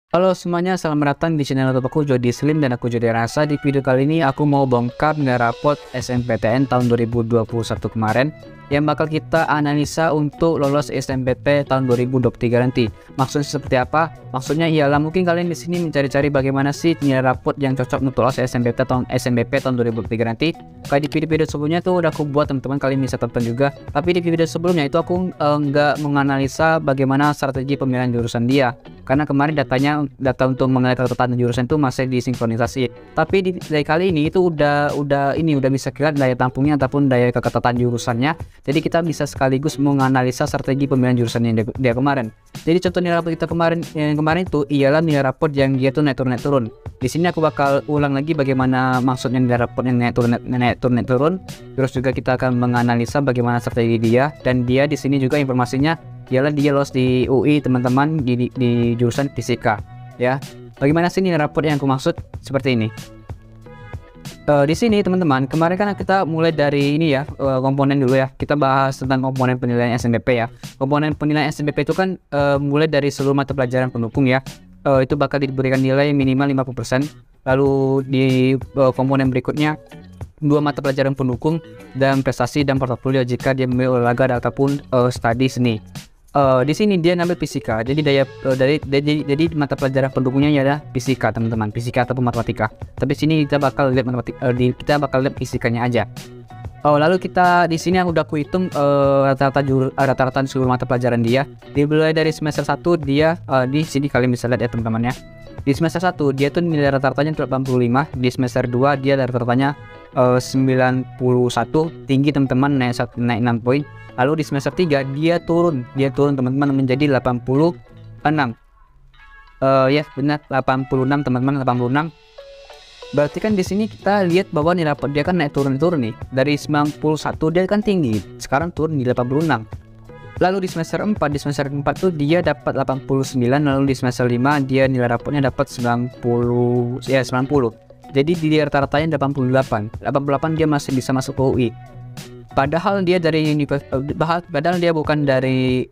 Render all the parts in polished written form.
Halo semuanya, selamat datang di channel YouTube aku Jody Slim dan aku Jody Rasa. Di video kali ini aku mau bongkar nilai rapot SNMPTN tahun 2021 kemarin yang bakal kita analisa untuk lolos SNMP tahun 2023 nanti. Maksudnya seperti apa? Maksudnya ialah mungkin kalian di sini mencari-cari bagaimana sih nilai rapot yang cocok untuk lolos SNMP tahun 2023 nanti. Kayak di video-video sebelumnya tuh udah aku buat, teman-teman kalian bisa tonton juga. Tapi di video sebelumnya itu aku nggak menganalisa bagaimana strategi pemilihan jurusan dia. Karena kemarin data untuk mengenai ketetapan jurusan itu masih disinkronisasi. Tapi dari kali ini itu udah bisa kita daya tampungnya ataupun daya ketetapan jurusannya. Jadi kita bisa sekaligus menganalisa strategi pemilihan jurusan yang dia kemarin. Jadi contoh nilai rapor kita kemarin itu ialah nilai rapor yang dia tuh naik turun. Di sini aku bakal ulang lagi bagaimana maksudnya nilai rapor yang naik turun. Terus juga kita akan menganalisa bagaimana strategi dia, dan dia di sini juga informasinya ialah dia lolos di UI teman-teman di jurusan fisika ya. Bagaimana sih nilai rapor yang aku maksud? Seperti ini. Di sini teman-teman, kemarin kan kita mulai dari ini ya, komponen dulu ya. Kita bahas tentang komponen penilaian SNMP ya. Komponen penilaian SNMP itu kan mulai dari seluruh mata pelajaran pendukung ya. Itu bakal diberikan nilai minimal 50%. Lalu di komponen berikutnya, dua mata pelajaran pendukung dan prestasi dan portofolio jika dia memilih olahraga ataupun studi seni. Di sini dia ngambil fisika, jadi jadi mata pelajaran pendukungnya adalah fisika teman-teman, fisika ataupun matematika. Tapi sini kita bakal lihat lihat fisikanya aja. Lalu kita di sini yang udah aku hitung rata-rata seluruh mata pelajaran dia. Dimulai dari semester 1 dia di sini kalian bisa lihat ya teman-teman ya. Di semester 1 dia tuh nilai rata-ratanya 85, di semester 2 dia rata-ratanya 91, tinggi teman-teman, naik 6 poin. Lalu di semester 3 dia turun teman-teman menjadi 86. Ya benar 86 teman-teman, 86. Berarti kan di sini kita lihat bahwa nilai rapor dia kan naik turun nih. Dari 91 dia kan tinggi, sekarang turun di 86. Lalu di semester 4 tuh dia dapat 89, lalu di semester 5 dia nilai raportnya dapat 90. Jadi di rata-ratanya 88 dia masih bisa masuk ke UI. Padahal dia bukan dari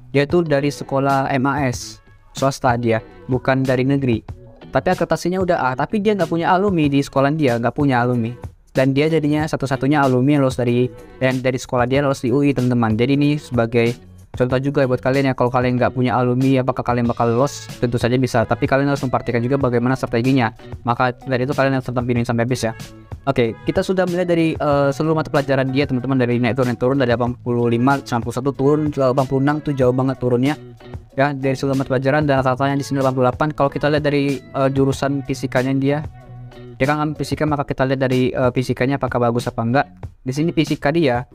dia tuh dari sekolah MAS swasta, dia bukan dari negeri. Tapi akreditasinya udah A, tapi dia nggak punya alumni di sekolah dia, nggak punya alumni. Dan dia jadinya satu-satunya alumni yang lolos dari sekolah dia, lolos di UI teman-teman. Jadi ini sebagai contoh juga buat kalian ya, kalau kalian nggak punya alumni apakah kalian bakal lolos? Tentu saja bisa, tapi kalian harus memperhatikan juga bagaimana strateginya. Maka dari itu kalian harus tetap pilih sampai habis ya. Oke, kita sudah melihat dari seluruh mata pelajaran dia teman-teman, dari naik turun dari 85, 91 turun ke 86 tuh jauh banget turunnya. Ya, dari seluruh mata pelajaran dan rata-ratanya di sini 88. Kalau kita lihat dari jurusan fisikanya dia kan ambil fisika, maka kita lihat dari fisikanya apakah bagus apa enggak. Di sini fisika dia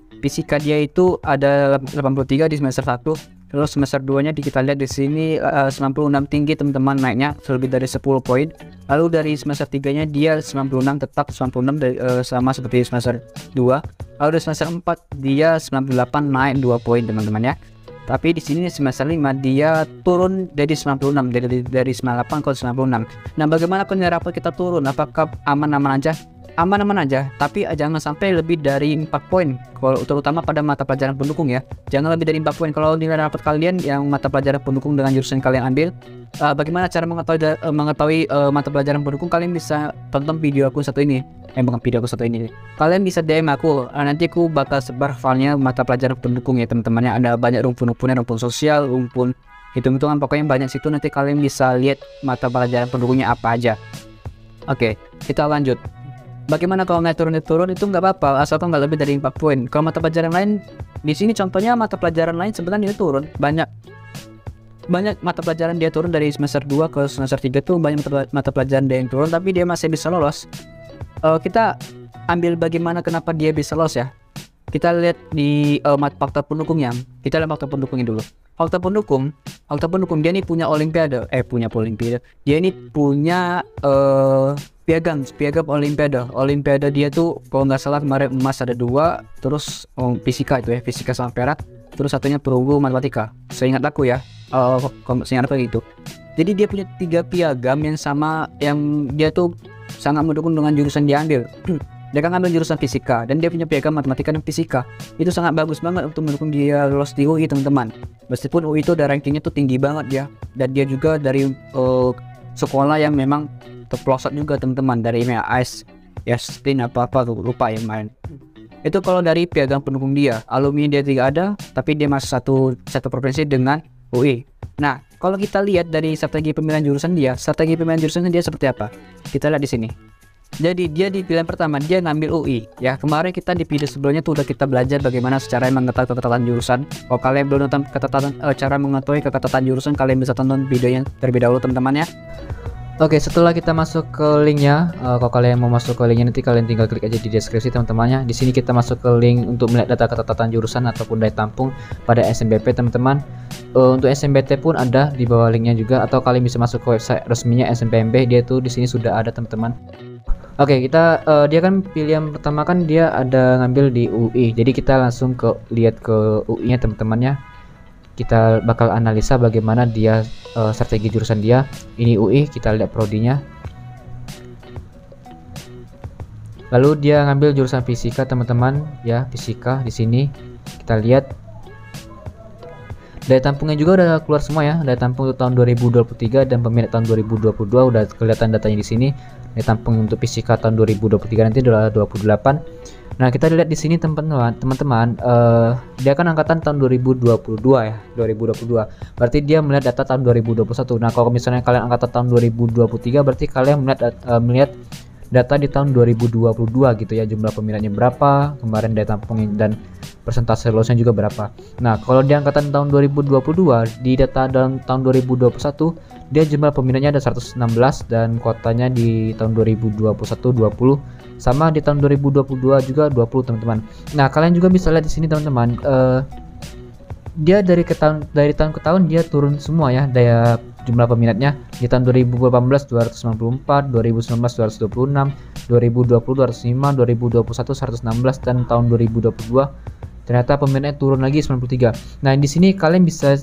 itu ada 83 di semester 1. Terus semester 2-nya kita lihat di sini 96, tinggi teman-teman, naiknya lebih dari 10 poin. Lalu dari semester 3-nya dia 96, tetap 96 sama seperti semester 2. Lalu dari semester 4 dia 98, naik 2 poin teman-teman ya. Tapi di sini semester 5 dia turun dari 96, dari 98 ke 96. Nah, bagaimana nilai rapor kita turun? Apakah aman-aman aja? Aman-aman aja, tapi jangan sampai lebih dari 4 poin. Kalau terutama pada mata pelajaran pendukung ya, jangan lebih dari 4 poin. Kalau nilai rapor kalian yang mata pelajaran pendukung dengan jurusan kalian ambil, bagaimana cara mengetahui mata pelajaran pendukung? Kalian bisa tonton video aku satu ini. Bukan video aku satu ini. Kalian bisa DM aku. Nanti aku bakal sebar filenya mata pelajaran pendukung ya teman-temannya. Ada banyak rumpun-rumpunnya, rumpun sosial, rumpun hitung-hitungan, pokoknya banyak situ. Nanti kalian bisa lihat mata pelajaran pendukungnya apa aja. Oke, kita lanjut. Bagaimana kalau naik turun itu nggak apa-apa, asalkan nggak lebih dari 4 poin. Kalau mata pelajaran lain, di sini contohnya mata pelajaran lain sebenarnya dia turun banyak mata pelajaran dia turun dari semester 2 ke semester 3 tuh banyak mata pelajaran dia yang turun, tapi dia masih bisa lolos. Kita ambil bagaimana kenapa dia bisa lolos ya. Kita lihat di faktor pendukungnya. Kita lihat faktor pendukungnya dulu. Faktor pendukung dia ini punya olimpiade. Dia ini punya piagam olimpiade. Olimpiade dia tuh kalau nggak salah kemarin emas ada 2, terus fisika itu ya, fisika sama perak, terus satunya perunggu matematika. Seingat aku ya, seingat aku gitu. Jadi dia punya 3 piagam yang sama, yang dia tuh sangat mendukung dengan jurusan dia ambil. Dia kan ngambil jurusan fisika dan dia punya piagam matematika dan fisika. Itu sangat bagus banget untuk mendukung dia lolos di UI, teman-teman. Meskipun UI itu udah rankingnya tuh tinggi banget ya, dan dia juga dari sekolah yang memang terpelosok juga, teman-teman, dari AS ya, STIN apa lupa ya main. Itu kalau dari piagam pendukung dia. Alumni dia tidak ada, tapi dia masih satu provinsi dengan UI. Nah, kalau kita lihat dari strategi pemilihan jurusan dia seperti apa? Kita lihat di sini. Jadi dia di pilihan pertama dia ngambil UI ya. Kemarin kita di video sebelumnya tuh udah kita belajar bagaimana secara mengetahui ketetatan jurusan. Kalau kalian belum nonton cara mengetahui ketetatan jurusan, kalian bisa tonton videonya terlebih dahulu, teman-teman ya. Oke, setelah kita masuk ke linknya, kalau kalian mau masuk ke linknya nanti kalian tinggal klik aja di deskripsi, teman-temannya. Di sini kita masuk ke link untuk melihat data ketetatan jurusan ataupun daya tampung pada SNBP, teman-teman. Untuk SNBT pun ada di bawah linknya juga, atau kalian bisa masuk ke website resminya SNPMB, dia tuh di sini sudah ada, teman-teman. Oke, kita dia kan pilihan pertama kan dia ada ngambil di UI, jadi kita langsung lihat ke UI-nya, teman-temannya. Kita bakal analisa bagaimana dia strategi jurusan dia. Ini UI, kita lihat prodinya. Lalu dia ngambil jurusan fisika, teman-teman ya, fisika di sini. Kita lihat daya tampungnya juga udah keluar semua ya. Daya tampung untuk tahun 2023 dan peminat tahun 2022 udah kelihatan datanya di sini. Daya tampung untuk fisika tahun 2023 nanti adalah 28. Nah, kita lihat di sini teman-teman, dia kan angkatan tahun 2022 ya, 2022. Berarti dia melihat data tahun 2021. Nah, kalau misalnya kalian angkatan tahun 2023, berarti kalian melihat data di tahun 2022 gitu ya, jumlah peminatnya berapa, kemarin daya tampungnya dan persentase lolosnya juga berapa. Nah, kalau di angkatan tahun 2022, di data dalam tahun 2021, dia jumlah peminatnya ada 116 dan kuotanya di tahun 2021 20, sama di tahun 2022 juga 20, teman-teman. Nah, kalian juga bisa lihat di sini, teman-teman, dia dari tahun ke tahun dia turun semua ya daya jumlah peminatnya. Di tahun 2018 294, 2019 226, 2020 205, 2021 116 dan tahun 2022 ternyata peminatnya turun lagi 93. Nah, di sini kalian bisa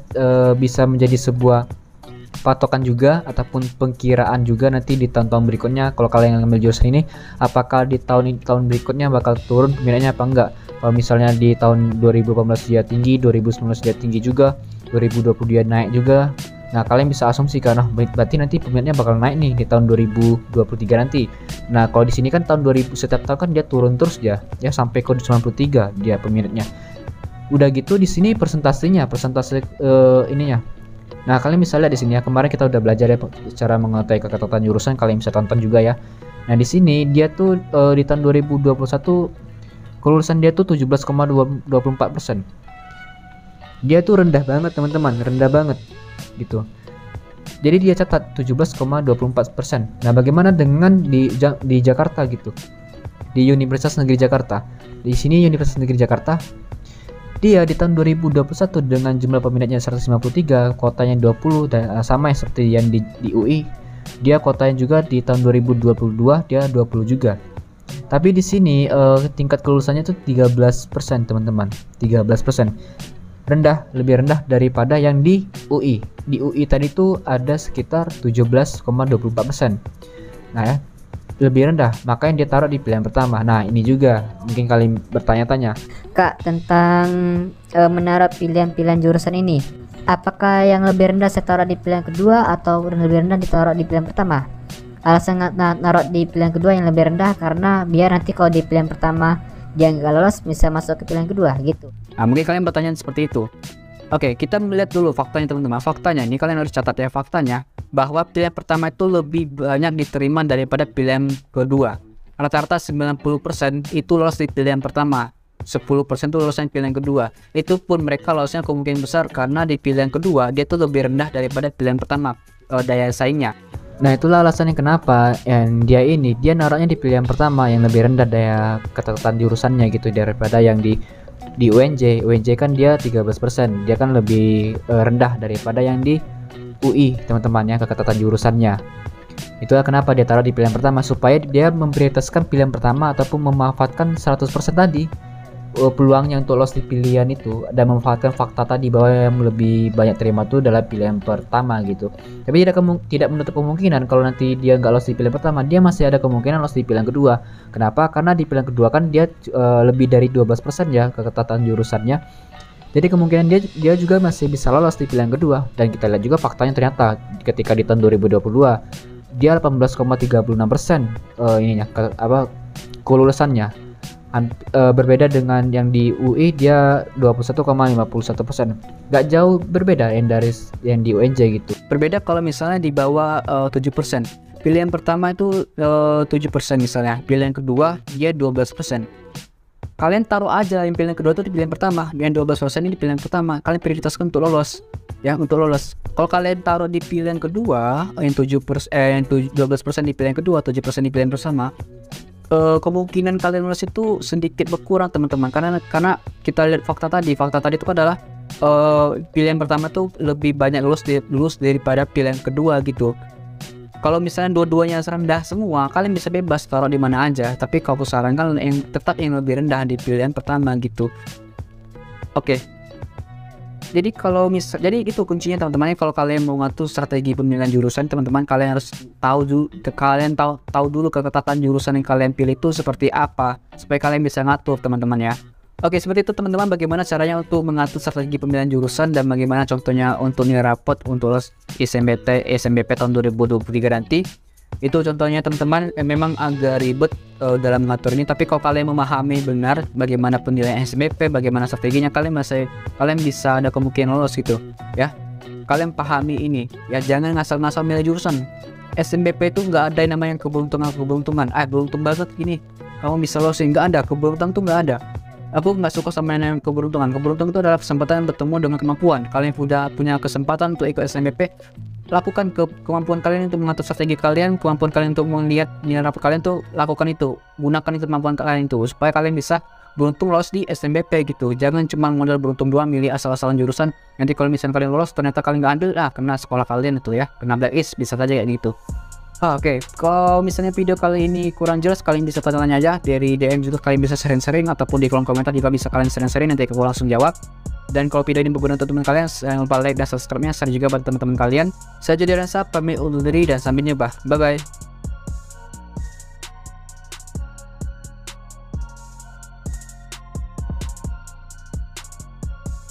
menjadi sebuah patokan juga ataupun pengkiraan juga nanti di tahun-tahun berikutnya. Kalau kalian ngambil jurusan ini, apakah di tahun berikutnya bakal turun peminatnya apa enggak? Kalau misalnya di tahun 2018 dia tinggi, 2019 dia tinggi juga, 2020 dia naik juga. Nah, kalian bisa asumsi karena berarti nanti peminatnya bakal naik nih di tahun 2023 nanti. Nah, kalau di sini kan tahun 2000 setiap tahun kan dia turun terus ya sampai ke 93 dia peminatnya. Udah gitu di sini persentase ininya. Nah, kalian bisa lihat di sini ya. Kemarin kita udah belajar ya cara mengetahui ketetatan jurusan, kalian bisa tonton juga ya. Nah, di sini dia tuh di tahun 2021 kelulusan dia tuh 17,24%. Dia tuh rendah banget, teman-teman, rendah banget gitu. Jadi dia catat 17,24%. Nah, bagaimana dengan di Jakarta gitu? Di Universitas Negeri Jakarta. Di sini Universitas Negeri Jakarta, dia di tahun 2021 dengan jumlah peminatnya 153, kuotanya 20 dan sama seperti yang di UI. Dia kuotanya juga di tahun 2022 dia 20 juga. Tapi di sini tingkat kelulusannya itu 13%, teman-teman. 13%. Rendah, lebih rendah daripada yang di UI. Di UI tadi itu ada sekitar 17,24%. Nah ya, lebih rendah, makanya dia taruh di pilihan pertama. Nah, ini juga mungkin kalian bertanya-tanya, Kak, tentang menaruh pilihan-pilihan jurusan ini, apakah yang lebih rendah saya taruh di pilihan kedua atau yang lebih rendah ditaruh di pilihan pertama? Alasan naruh di pilihan kedua yang lebih rendah karena biar nanti kalau di pilihan pertama dia nggak lolos bisa masuk ke pilihan kedua gitu. Nah, mungkin kalian bertanya seperti itu. Oke, kita melihat dulu faktanya, teman-teman. Faktanya ini kalian harus catat ya, faktanya bahwa pilihan pertama itu lebih banyak diterima daripada pilihan kedua. Rata-rata 90% itu lolos di pilihan pertama, 10% itu lolos di pilihan kedua. Itu pun mereka lolosnya kemungkinan besar karena di pilihan kedua dia tuh lebih rendah daripada pilihan pertama daya saingnya. Nah, itulah alasannya kenapa dia naruhnya di pilihan pertama yang lebih rendah daya ketetatan jurusannya gitu daripada yang di UNJ. UNJ kan dia 13%, dia kan lebih rendah daripada yang di UI, teman-teman ya, ketetatan jurusannya. Itulah kenapa dia taruh di pilihan pertama, supaya dia memprioritaskan pilihan pertama ataupun memanfaatkan 100% tadi. peluangnya untuk lolos di pilihan itu dan memanfaatkan fakta tadi bahwa yang lebih banyak terima tuh adalah pilihan pertama gitu. Tapi tidak menutup kemungkinan kalau nanti dia nggak lolos di pilihan pertama, dia masih ada kemungkinan lolos di pilihan kedua. Kenapa? Karena di pilihan kedua kan dia lebih dari 12% ya keketatan jurusannya. Jadi kemungkinan dia juga masih bisa lolos di pilihan kedua. Dan kita lihat juga faktanya ternyata ketika di tahun 2022 dia 18,36% ininya kelulusannya. Berbeda dengan yang di UI dia 21,51%. Gak jauh berbeda yang dari yang di UNJ gitu. Berbeda kalau misalnya di bawah 7%. Pilihan pertama itu 7% misalnya. Pilihan kedua dia 12%. Kalian taruh aja yang pilihan kedua itu di pilihan pertama, yang 12% ini di pilihan pertama. Kalian prioritaskan untuk lolos. Ya, untuk lolos. Kalau kalian taruh di pilihan kedua yang 12% di pilihan kedua, 7% di pilihan pertama, kemungkinan kalian lolos itu sedikit berkurang teman-teman, karena kita lihat fakta tadi itu adalah pilihan pertama tuh lebih banyak lulus daripada pilihan kedua gitu. Kalau misalnya dua-duanya rendah semua, kalian bisa bebas taruh di mana aja, tapi kalau aku sarankan tetap yang lebih rendah di pilihan pertama gitu. Oke. Jadi jadi itu kuncinya teman-teman. Kalau kalian mau ngatur strategi pemilihan jurusan, teman-teman, kalian harus tahu dulu keketatan jurusan yang kalian pilih itu seperti apa, supaya kalian bisa ngatur teman-teman ya. Oke, seperti itu teman-teman, bagaimana caranya untuk mengatur strategi pemilihan jurusan dan bagaimana contohnya untuk nilai rapot untuk SNBP tahun 2023 nanti. Itu contohnya teman-teman, memang agak ribet dalam mengatur ini, tapi kalau kalian memahami benar bagaimana penilaian SNBP, bagaimana strateginya, kalian bisa ada kemungkinan lolos gitu ya. Kalian pahami ini ya, jangan ngasal-ngasal milih jurusan. SNBP itu nggak ada yang namanya keberuntungan. Beruntung banget gini kamu bisa lolos, nggak ada keberuntungan tuh, nggak ada. Aku nggak suka sama yang keberuntungan. Keberuntungan itu adalah kesempatan bertemu dengan kemampuan. Kalian sudah punya kesempatan untuk ikut SNBP, lakukan kemampuan kalian untuk mengatur strategi kalian, kemampuan kalian untuk melihat nilai rapor kalian tuh, lakukan itu, gunakan itu kemampuan kalian itu supaya kalian bisa beruntung lolos di SNBP gitu. Jangan cuma modal beruntung doang milih asal-asalan jurusan, nanti kalau misalnya kalian lolos ternyata kalian nggak ambil, kena sekolah kalian itu ya, kena blacklist, bisa saja kayak gitu. Oke, kalau misalnya video kali ini kurang jelas, kalian bisa tanya aja dari DM juga, kalian bisa sharing-sharing ataupun di kolom komentar juga bisa kalian sharing-sharing, nanti aku langsung jawab. Dan kalau video ini berguna untuk teman kalian, jangan lupa like dan subscribe-nya, share juga buat teman-teman kalian. Saya Jody Ransa, pamit undur diri dan sampai jumpa. Bye bye.